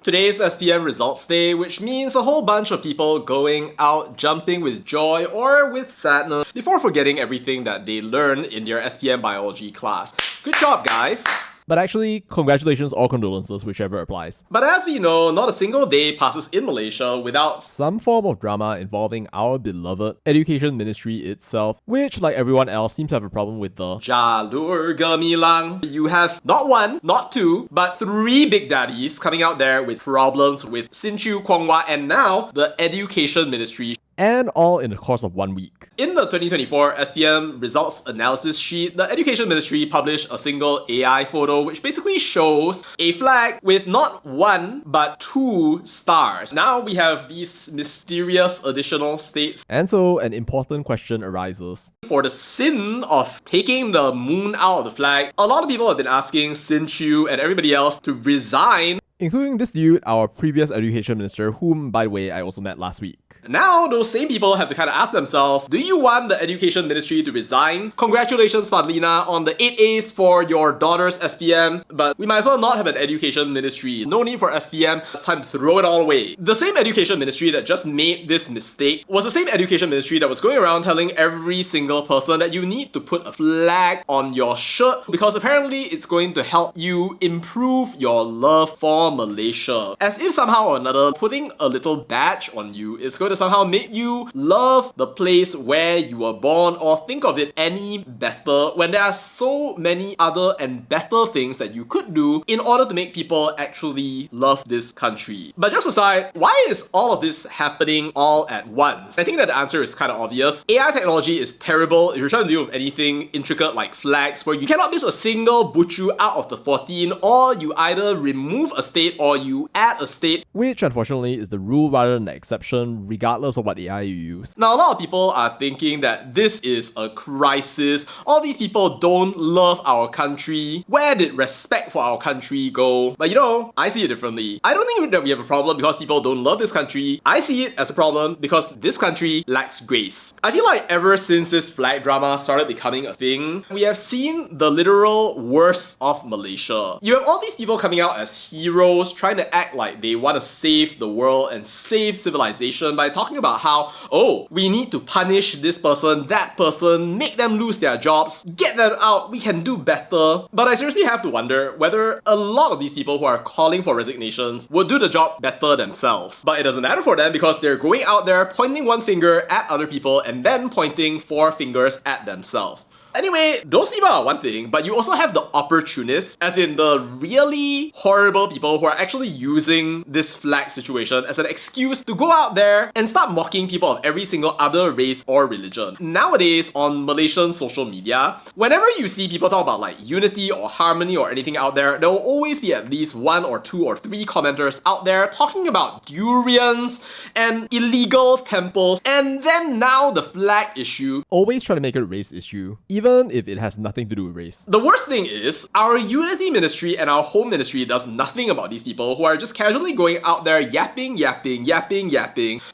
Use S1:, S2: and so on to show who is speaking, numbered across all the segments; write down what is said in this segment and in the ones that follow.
S1: Today's SPM Results Day, which means a whole bunch of people going out jumping with joy or with sadness before forgetting everything that they learned in their SPM biology class. Good job, guys!
S2: But actually, congratulations or condolences, whichever applies.
S1: But as we know, not a single day passes in Malaysia without
S2: some form of drama involving our beloved education ministry itself, which, like everyone else, seems to have a problem with the
S1: Jalur Gemilang. You have not one, not two, but three big daddies coming out there with problems with Sinchu Kwongwa and now the education ministry.
S2: And all in the course of 1 week.
S1: In the 2024 SPM Results Analysis Sheet, the Education Ministry published a single AI photo which basically shows a flag with not one, but two stars. Now we have these mysterious additional states.
S2: And so an important question arises.
S1: For the sin of taking the moon out of the flag, a lot of people have been asking Sin Chu and everybody else to resign,
S2: including this dude, our previous education minister, whom, by the way, I also met last week.
S1: Now, those same people have to kind of ask themselves, do you want the education ministry to resign? Congratulations, Fadlina, on the 8 A's for your daughter's SPM, but we might as well not have an education ministry. No need for SPM, it's time to throw it all away. The same education ministry that just made this mistake was the same education ministry that was going around telling every single person that you need to put a flag on your shirt because apparently it's going to help you improve your love for Malaysia. As if somehow or another, putting a little badge on you is going to somehow make you love the place where you were born or think of it any better when there are so many other and better things that you could do in order to make people actually love this country. But jokes aside, why is all of this happening all at once? I think that the answer is kind of obvious. AI technology is terrible if you're trying to deal with anything intricate like flags where you cannot miss a single buchu out of the 14, or you either remove a state or you add a state,
S2: which unfortunately is the rule rather than the exception, regardless of what AI you use.
S1: Now, a lot of people are thinking that this is a crisis. All these people don't love our country. Where did respect for our country go? But you know, I see it differently. I don't think that we have a problem because people don't love this country. I see it as a problem because this country lacks grace. I feel like ever since this flag drama started becoming a thing, we have seen the literal worst of Malaysia. You have all these people coming out as heroes, trying to act like they want to save the world and save civilization by talking about how, oh, we need to punish this person, that person, make them lose their jobs, get them out, we can do better. But I seriously have to wonder whether a lot of these people who are calling for resignations would do the job better themselves. But it doesn't matter for them because they're going out there pointing one finger at other people and then pointing four fingers at themselves. Anyway, those people are one thing, but you also have the opportunists, as in the really horrible people who are actually using this flag situation as an excuse to go out there and start mocking people of every single other race or religion. Nowadays, on Malaysian social media, whenever you see people talk about like unity or harmony or anything out there will always be at least 1 or 2 or 3 commenters out there talking about durians and illegal temples, and then now the flag issue.
S2: Always try to make it a race issue, even if it has nothing to do with race.
S1: The worst thing is, our unity ministry and our home ministry does nothing about these people who are just casually going out there yapping,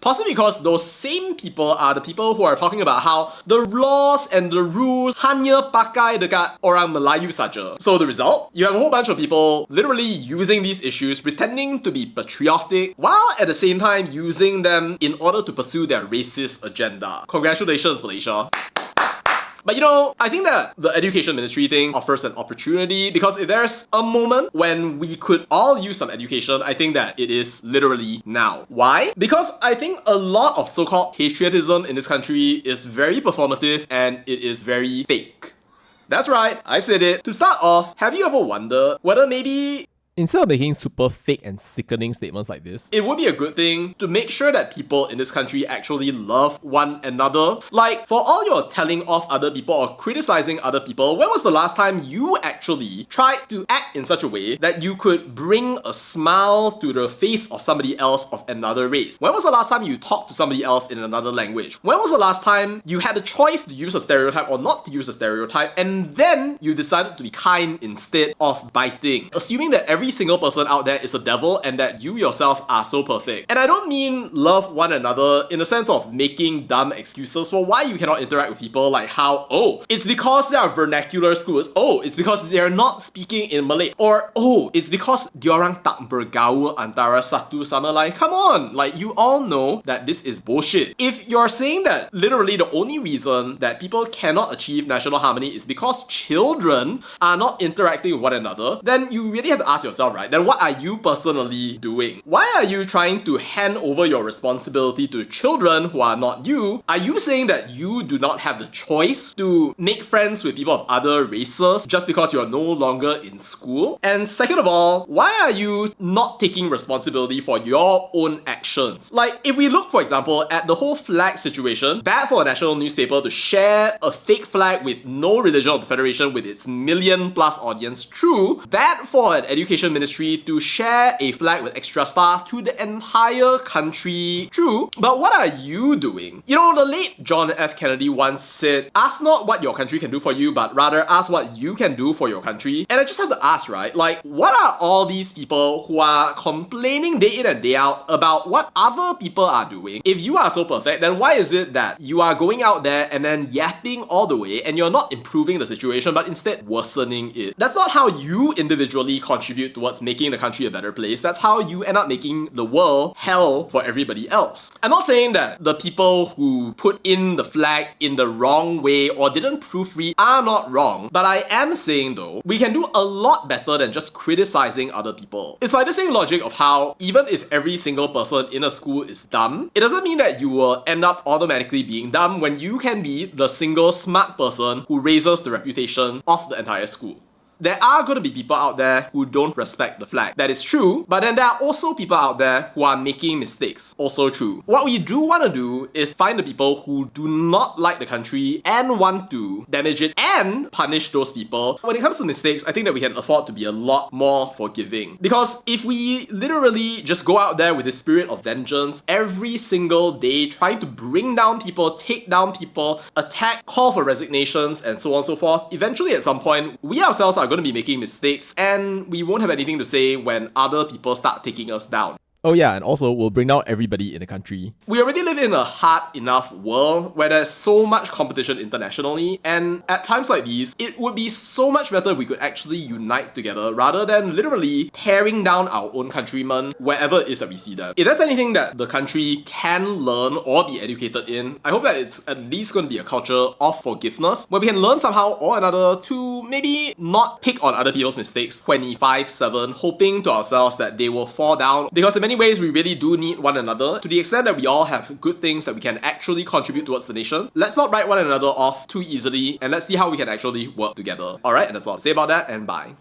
S1: possibly because those same people are the people who are talking about how the laws and the rules hanya pakai dekat orang Melayu saja. So the result? You have a whole bunch of people literally using these issues, pretending to be patriotic, while at the same time using them in order to pursue their racist agenda. Congratulations, Malaysia. But you know, I think that the education ministry thing offers an opportunity because if there's a moment when we could all use some education, I think that it is literally now. Why? Because I think a lot of so-called patriotism in this country is very performative and it is very fake. That's right, I said it. To start off, have you ever wondered whether maybe
S2: instead of making super fake and sickening statements like this,
S1: it would be a good thing to make sure that people in this country actually love one another. Like, for all your telling off other people or criticizing other people, when was the last time you actually tried to act in such a way that you could bring a smile to the face of somebody else of another race? When was the last time you talked to somebody else in another language? When was the last time you had a choice to use a stereotype or not to use a stereotype, and then you decided to be kind instead of biting? Assuming that every every single person out there is a devil and that you yourself are so perfect. And I don't mean love one another in the sense of making dumb excuses for why you cannot interact with people, like how, oh, it's because they are vernacular schools, oh, it's because they're not speaking in Malay, or oh, it's because diorang tak bergaul antara satu sama lain. Come on, like you all know that this is bullshit. If you're saying that literally the only reason that people cannot achieve national harmony is because children are not interacting with one another, then you really have to ask yourself, right? Then what are you personally doing? Why are you trying to hand over your responsibility to children who are not you? Are you saying that you do not have the choice to make friends with people of other races just because you're no longer in school? And second of all, why are you not taking responsibility for your own actions? Like, if we look, for example, at the whole flag situation, bad for a national newspaper to share a fake flag with no religion of the Federation with its million-plus audience, true. Bad for an education ministry to share a flag with extra star to the entire country, true. But what are you doing? You know, the late John F. Kennedy once said, ask not what your country can do for you, but rather ask what you can do for your country. And I just have to ask, right? Like, what are all these people who are complaining day in and day out about what other people are doing? If you are so perfect, then why is it that you are going out there and then yapping all the way and you're not improving the situation, but instead worsening it? That's not how you individually contribute towards making the country a better place. That's how you end up making the world hell for everybody else. I'm not saying that the people who put in the flag in the wrong way or didn't proofread are not wrong, but I am saying though, we can do a lot better than just criticizing other people. It's like the same logic of how even if every single person in a school is dumb, it doesn't mean that you will end up automatically being dumb when you can be the single smart person who raises the reputation of the entire school. There are going to be people out there who don't respect the flag. That is true, but then there are also people out there who are making mistakes. Also true. What we do want to do is find the people who do not like the country and want to damage it and punish those people. When it comes to mistakes, I think that we can afford to be a lot more forgiving. Because if we literally just go out there with the spirit of vengeance every single day, trying to bring down people, take down people, attack, call for resignations, and so on and so forth, eventually at some point, we ourselves are going to be making mistakes and we won't have anything to say when other people start taking us down.
S2: Oh yeah, and also we'll bring down everybody in the country.
S1: We already live in a hard enough world where there's so much competition internationally, and at times like these, it would be so much better if we could actually unite together rather than literally tearing down our own countrymen wherever it is that we see them. If there's anything that the country can learn or be educated in, I hope that it's at least going to be a culture of forgiveness where we can learn somehow or another to maybe not pick on other people's mistakes 24/7, hoping to ourselves that they will fall down, because in many ways we really do need one another. To the extent that we all have good things that we can actually contribute towards the nation, let's not write one another off too easily and let's see how we can actually work together. Alright, and that's all I have to say about that, and bye.